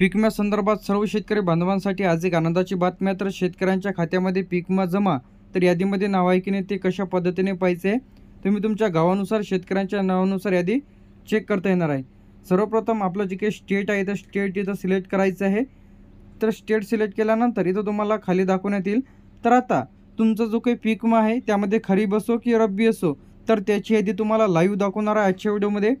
पीक विम्या संदर्भात सर्व शेतकरी बांधवांसाठी आज एक आनंदाची बातमी आहे। तर शेतकऱ्यांच्या खात्यामध्ये पीक विमा जमा तर यादीमध्ये नाव आहे की नाही ते कशा पद्धतीने पाहायचे तुम्ही तुमच्या गावानुसार शेतकऱ्यांच्या नावानुसार यादी चेक करता येणार आहे। सर्वप्रथम आपलं जे काही स्टेट आहे तर स्टेट इथं सिलेक्ट करायचं आहे। तर स्टेट सिलेक्ट केल्यानंतर इथं तुम्हाला खाली दाखवण्यात येईल। तर आता तुमचा जो काही पीक विमा आहे त्यामध्ये खरीप असो की रब्बी असो तर त्याची यादी तुम्हाला लाईव्ह दाखवणार आहे आजच्या व्हिडिओमध्ये।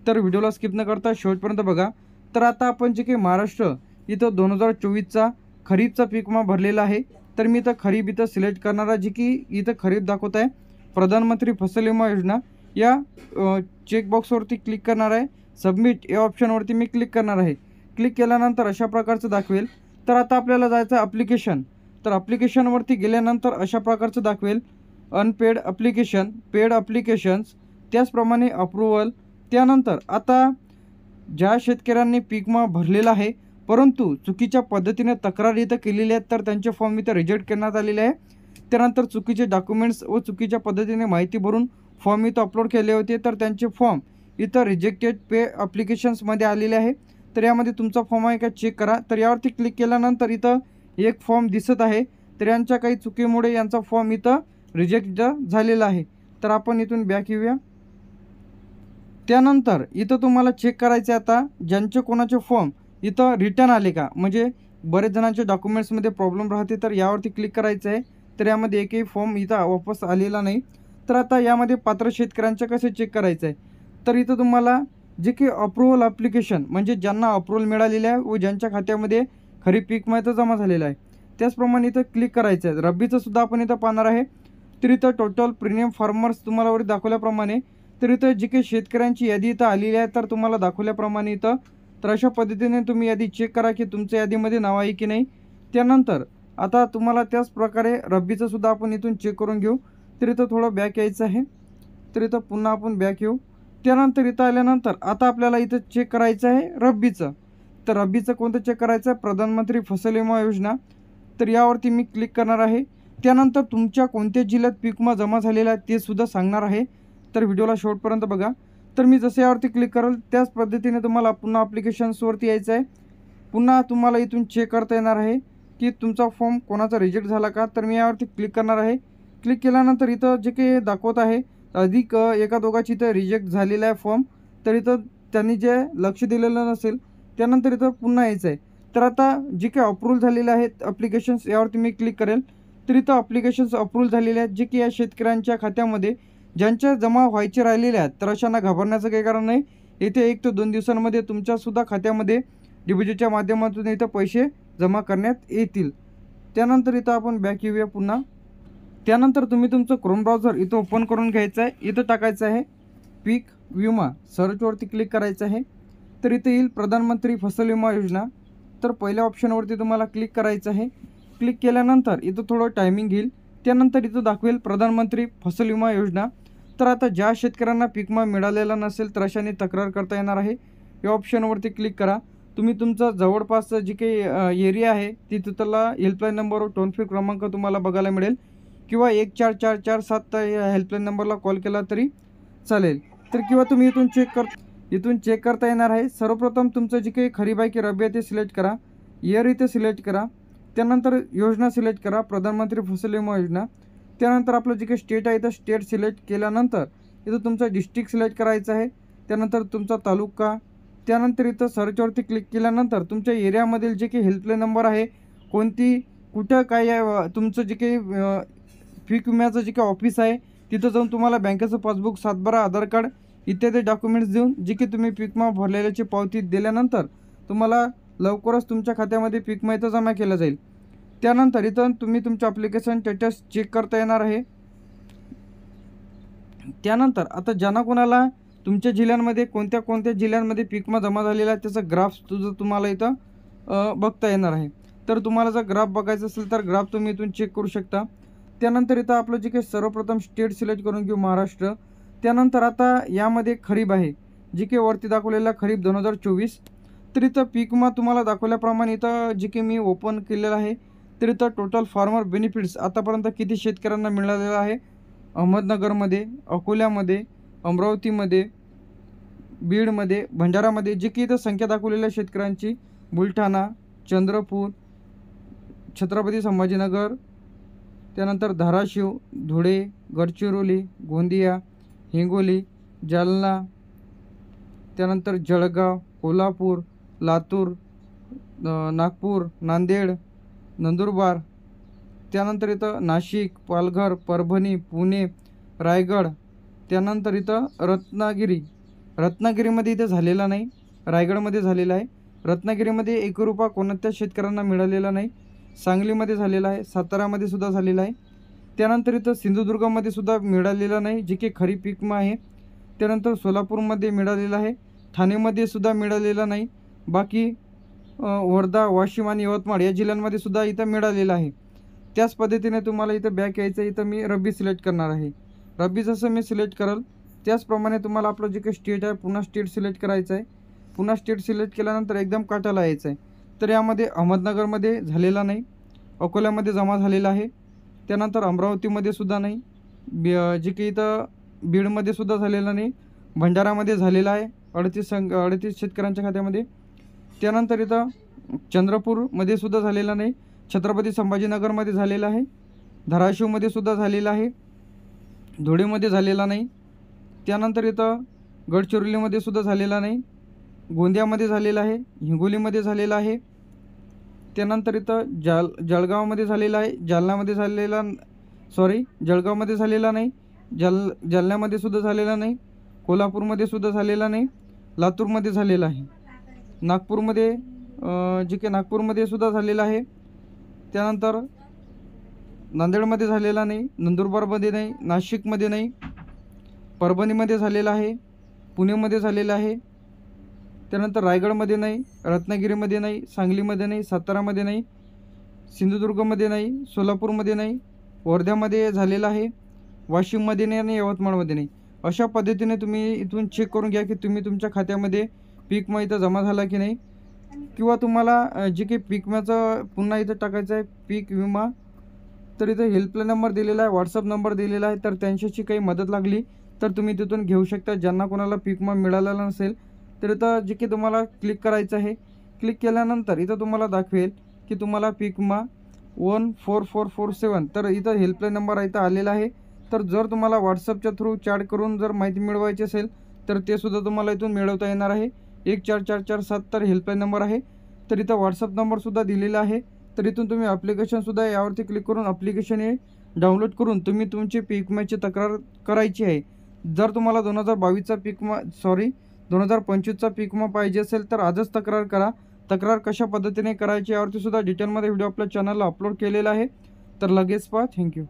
तर व्हिडिओला स्किप न करता शेवटपर्यंत बघा। तर आता आपण जे काही महाराष्ट्र इथं 2024चा खरीपचा पीक विमा भरलेला आहे। तर मी इथं खरीप इथं सिलेक्ट करणार आहे, जे की इथं खरीप दाखवत आहे। प्रधानमंत्री फसल विमा योजना या चेकबॉक्सवरती क्लिक करणार आहे। सबमिट या ऑप्शनवरती मी क्लिक करणार आहे। क्लिक केल्यानंतर अशा प्रकारचं दाखवेल। तर आता आपल्याला जायचं ॲप्लिकेशन। तर ॲप्लिकेशनवरती गेल्यानंतर अशा प्रकारचं दाखवेल अनपेड ॲप्लिकेशन, पेड ॲप्लिकेशन्स, त्याचप्रमाणे अप्रूव्हल। त्यानंतर आता ज्या शेतकऱ्यांनी पीक विमा भरलेला आहे परंतु चुकीच्या पद्धतीने तक्रार इथं केलेली आहे तर त्यांचे फॉर्म इथं रिजेक्ट करण्यात आलेले आहे। त्यानंतर चुकीचे डॉक्युमेंट्स व चुकीच्या पद्धतीने माहिती भरून फॉर्म इथं अपलोड केले होते तर त्यांचे फॉर्म इथं रिजेक्टेड पे ॲप्लिकेशन्समध्ये आलेले आहे। तर यामध्ये तुमचा फॉर्म आहे का चेक करा। तर यावरती क्लिक केल्यानंतर इथं एक फॉर्म दिसत आहे। तर यांच्या काही चुकीमुळे यांचा फॉर्म इथं रिजेक्ट झालेला आहे। तर आपण इथून बॅक येऊया। त्यानंतर इथं तुम्हाला चेक करायचे आता ज्यांचे कोणाचे फॉर्म इथं रिटर्न आले का, म्हणजे बरेच जणांचे डॉक्युमेंट्समध्ये प्रॉब्लेम राहते तर यावरती क्लिक करायचं आहे। तर यामध्ये एकही फॉर्म इथं वापस आलेला नाही। तर आता यामध्ये पात्र शेतकऱ्यांचे कसे चेक करायचं आहे तर इथं तुम्हाला जे की अप्रूव्हल ॲप्लिकेशन म्हणजे ज्यांना अप्रूव्हल मिळालेले आहे व ज्यांच्या खात्यामध्ये खरीप पीक विमा इथं जमा झालेला आहे त्याचप्रमाणे इथं क्लिक करायचं आहे। रब्बीचं सुद्धा आपण इथं पाहणार आहे। तर इथं टोटल प्रीमियम फार्मर्स तुम्हाला वर दाखवल्याप्रमाणे तर इथं जी काही शेतकऱ्यांची यादी इथं आलेली आहे तर तुम्हाला दाखवल्याप्रमाणे इथं तर अशा पद्धतीने तुम्ही यादी चेक करा की तुमच्या यादीमध्ये नाव आहे की नाही। त्यानंतर आता तुम्हाला त्याच प्रकारे रब्बीचं सुद्धा आपण इथून चेक करून घेऊ। तर इथं थोडं बॅक यायचं आहे। तर इथं पुन्हा आपण बॅक येऊ। त्यानंतर इथं आल्यानंतर आता आपल्याला इथं चेक करायचं आहे रब्बीचं। तर रब्बीचं कोणतं चेक करायचं आहे, प्रधानमंत्री फसल विमा योजना। तर यावरती मी क्लिक करणार आहे। त्यानंतर तुमच्या कोणत्या जिल्ह्यात पीक विमा जमा झालेला आहे ते सुद्धा सांगणार आहे। तर व्हिडिओला शेवटपर्यंत बघा। तर मी जसे यावरती क्लिक करेल त्याच पद्धतीने तुम्हाला पुन्हा ॲप्लिकेशन्सवरती यायचं आहे। पुन्हा तुम्हाला इथून चेक करता येणार आहे की तुमचा फॉर्म कोणाचा रिजेक्ट झाला का। तर मी यावरती क्लिक करणार आहे। क्लिक केल्यानंतर इथं जे काही दाखवत आहे अधिक एका दोघाची इथं रिजेक्ट झालेला आहे फॉर्म। तर इथं त्यांनी जे लक्ष दिलेलं नसेल त्यानंतर इथं पुन्हा यायचं आहे। तर आता जे काही अप्रूव्हल झालेले आहेत ॲप्लिकेशन्स यावरती मी क्लिक करेल। तर इथं ॲप्लिकेशन्स अप्रूव्हल झालेले आहेत जे की या शेतकऱ्यांच्या खात्यामध्ये ज्यांच्या जमा व्हायचे राहिलेले आहेत तर अशांना घाबरण्याचं काही कारण नाही। इथे 1 ते 2 दिवसांमध्ये तुमच्यासुद्धा खात्यामध्ये डिपॉझिटच्या माध्यमातून इथं पैसे जमा करण्यात येतील। त्यानंतर इथं आपण बॅक येऊया पुन्हा। त्यानंतर तुम्ही तुमचं क्रोम ब्राउझर इथं ओपन करून घ्यायचं आहे। इथं टाकायचं आहे पीक विमा, सर्चवरती क्लिक करायचं आहे। तर इथं येईल प्रधानमंत्री फसल विमा योजना। तर पहिल्या ऑप्शनवरती तुम्हाला क्लिक करायचं आहे। क्लिक केल्यानंतर इथं थोडं टायमिंग घेईल। त्यानंतर इथं दाखवेल प्रधानमंत्री फसल विमा योजना। तर आता ज्या शेतकऱ्यांना पीक विमा मिळालेला नसेल तर अशाने तक्रार करता येणार आहे। या ऑप्शनवरती क्लिक करा। तुम्ही तुमचा जवळपास जी काही एरिया आहे तिथला हेल्पलाईन नंबरवर टोल फ्री क्रमांक तुम्हाला बघायला मिळेल किंवा 14447 या हेल्पलाईन नंबरला कॉल केला तरी चालेल। तर किंवा तुम्ही इथून चेक करता येणार आहे। सर्वप्रथम तुमचं जे काही खरीप आहे की रब्बी आहे ते सिलेक्ट करा। इयर इथे सिलेक्ट करा। त्यानंतर योजना सिलेक्ट करा प्रधानमंत्री फसल विमा योजना। त्यानंतर आपलं जे काही स्टेट आहे तर स्टेट सिलेक्ट केल्यानंतर इथं तुमचा डिस्ट्रिक्ट सिलेक्ट करायचं आहे। त्यानंतर तुमचा तालुका। त्यानंतर इथं सर्चवरती क्लिक केल्यानंतर तुमच्या एरियामधील जे काही हेल्पलाईन नंबर आहे कुठं काय आहे तुमचं जे काही पीक विम्याचं जे काही ऑफिस आहे तिथं जाऊन तुम्हाला बँकेचं पासबुक, सातबारा, आधार कार्ड इत्यादी डॉक्युमेंट्स देऊन जे की तुम्ही पीक विमा भरलेल्याची पावती दिल्यानंतर तुम्हाला लवकरच तुमच्या खात्यामध्ये पीक विमा इथं जमा केला जाईल। त्यानंतर इथं तुम्ही तुमचं ॲप्लिकेशन स्टेटस चेक करता येणार आहे। त्यानंतर आता ज्यांना कोणाला तुमच्या जिल्ह्यांमध्ये कोणत्या जिल्ह्यांमध्ये पीक विमा जमा झालेला आहे त्याचं ग्राफ तुम्हाला इथं बघता येणार आहे। तर तुम्हाला जर ग्राफ बघायचं असेल तर ग्राफ तुम्ही इथून चेक करू शकता। त्यानंतर इथं आपलं जे काही सर्वप्रथम स्टेट सिलेक्ट करून घेऊ महाराष्ट्र। त्यानंतर आता यामध्ये खरीप आहे जे काही वरती दाखवलेला खरीप 2024। तर इथं पीक विमा तुम्हाला दाखवल्याप्रमाणे इथं जे काही मी ओपन केलेलं आहे तर इथं टोटल फार्मर बेनिफिट्स आतापर्यंत किती शेतकऱ्यांना मिळालेलं आहे अहमदनगरमध्ये, अकोल्यामध्ये, अमरावतीमध्ये, बीडमध्ये, भंडारामध्ये जे की इथं संख्या दाखवलेल्या शेतकऱ्यांची बुलढाणा, चंद्रपूर, छत्रपती संभाजीनगर, त्यानंतर धाराशिव, धुळे, गडचिरोली, गोंदिया, हिंगोली, जालना, त्यानंतर जळगाव, कोल्हापूर, लातूर, नागपूर, नांदेड, नंदुरबार, त्यानंतर इथं नाशिक, पालघर, परभणी, पुणे, रायगड, त्यानंतर इथं रत्नागिरीमध्ये इथे झालेला नाही, रायगडमध्ये झालेला आहे. रत्नागिरीमध्ये 1 रुपया कोणत्या शेतकऱ्यांना मिळालेला नाही. सांगलीमध्ये झालेला आहे, सातारामध्ये सुद्धा झालेला आहे. त्यानंतर इथं सिंधुदुर्गमध्ये सुद्धा मिळालेला नाही, जे की खरीप पीक विमा आहे. त्यानंतर सोलापूरमध्ये मिळालेला आहे, ठाणेमध्ये सुद्धा मिळालेला नाही. बाकी वर्धा, वाशिम आणि यवतमाळ या जिल्ह्यांमध्ये सुद्धा इथं मिळालेलं आहे. त्याच पद्धतीने तुम्हाला इथं बॅक यायचं आहे. इथं मी रब्बी सिलेक्ट करणार आहे. रब्बी जसं मी सिलेक्ट कराल त्याचप्रमाणे तुम्हाला आपलं जे काही स्टेट आहे पुन्हा स्टेट सिलेक्ट करायचं आहे. पुन्हा स्टेट सिलेक्ट केल्यानंतर एकदम काटाला यायचं आहे. तर यामध्ये अहमदनगरमध्ये झालेला नाही, अकोल्यामध्ये जमा झालेला आहे. त्यानंतर अमरावतीमध्ये सुद्धा नाही, जे की इथं बीडमध्ये सुद्धा झालेला नाही, भंडारामध्ये झालेला आहे 38 शेतकऱ्यांच्या खात्यामध्ये. त्यानंतर इथं चंद्रपूरमध्ये सुद्धा झालेला नाही, छत्रपती संभाजीनगरमध्ये झालेला आहे, धाराशिवमध्ये सुद्धा झालेला आहे, धुळेमध्ये झालेला नाही. त्यानंतर इथं गडचिरोलीमध्ये सुद्धा झालेला नाही, गोंदियामध्ये झालेला आहे, हिंगोलीमध्ये झालेला आहे. त्यानंतर इथं जळगावमध्ये झालेला आहे, जळगावमध्ये झालेला नाही, जालन्यामध्ये सुद्धा झालेला नाही, कोल्हापूरमध्ये सुद्धा झालेला नाही, लातूरमध्ये झालेला आहे, नागपूरमध्ये जे की नागपूरमध्ये सुद्धा झालेला आहे. त्यानंतर नांदेडमध्ये झालेला नाही, नंदुरबारमध्ये नाही, नाशिकमध्ये नाही, परभणीमध्ये झालेला आहे, पुणेमध्ये झालेला आहे. त्यानंतर रायगडमध्ये नाही, रत्नागिरीमध्ये नाही, सांगलीमध्ये नाही, सातारामध्ये नाही, सिंधुदुर्गमध्ये नाही, सोलापूरमध्ये नाही, वर्ध्यामध्ये झालेला आहे, वाशिममध्ये नाही आणि यवतमाळमध्ये नाही. अशा पद्धतीने तुम्ही इथून चेक करून घ्या की तुम्ही तुमच्या खात्यामध्ये पीक विमा इथं जमा झाला की नाही. किंवा तुम्हाला जे काही पीक विम्याचं पुन्हा इथं टाकायचं आहे पीक विमा, तर इथं हेल्पलाईन नंबर दिलेला आहे, व्हॉट्सअप नंबर दिलेला आहे. तर त्यांच्याशी काही मदत लागली तर तुम्ही तिथून घेऊ शकता. ज्यांना कोणाला पीक विमा मिळालेला नसेल तर इथं जे की तुम्हाला क्लिक करायचं आहे. क्लिक केल्यानंतर इथं तुम्हाला दाखवेल की तुम्हाला पीक विमा 14447, तर इथं हेल्पलाईन नंबर इथं आलेला आहे. तर जर तुम्हाला व्हॉट्सअपच्या थ्रू चॅट करून जर माहिती मिळवायची असेल तर ते सुद्धा तुम्हाला इथून मिळवता येणार आहे. 14447 तर हेल्पलाईन नंबर आहे. तर इथं व्हॉट्सअप नंबरसुद्धा दिलेला आहे. तर इथून तुम्ही ॲप्लिकेशनसुद्धा यावरती क्लिक करून ॲप्लिकेशन हे डाउनलोड करून तुम्ही तुमची पीक विम्याची तक्रार करायची आहे. जर तुम्हाला 2022चा पीक विमा 2025चा पीक विमा पाहिजे असेल तर आजच तक्रार करा. तक्रार कशा पद्धतीने करायची यावरती सुद्धा डिटेलमध्ये व्हिडिओ आपल्या चॅनलला अपलोड केलेला आहे. तर लगेच पहा. थँक्यू.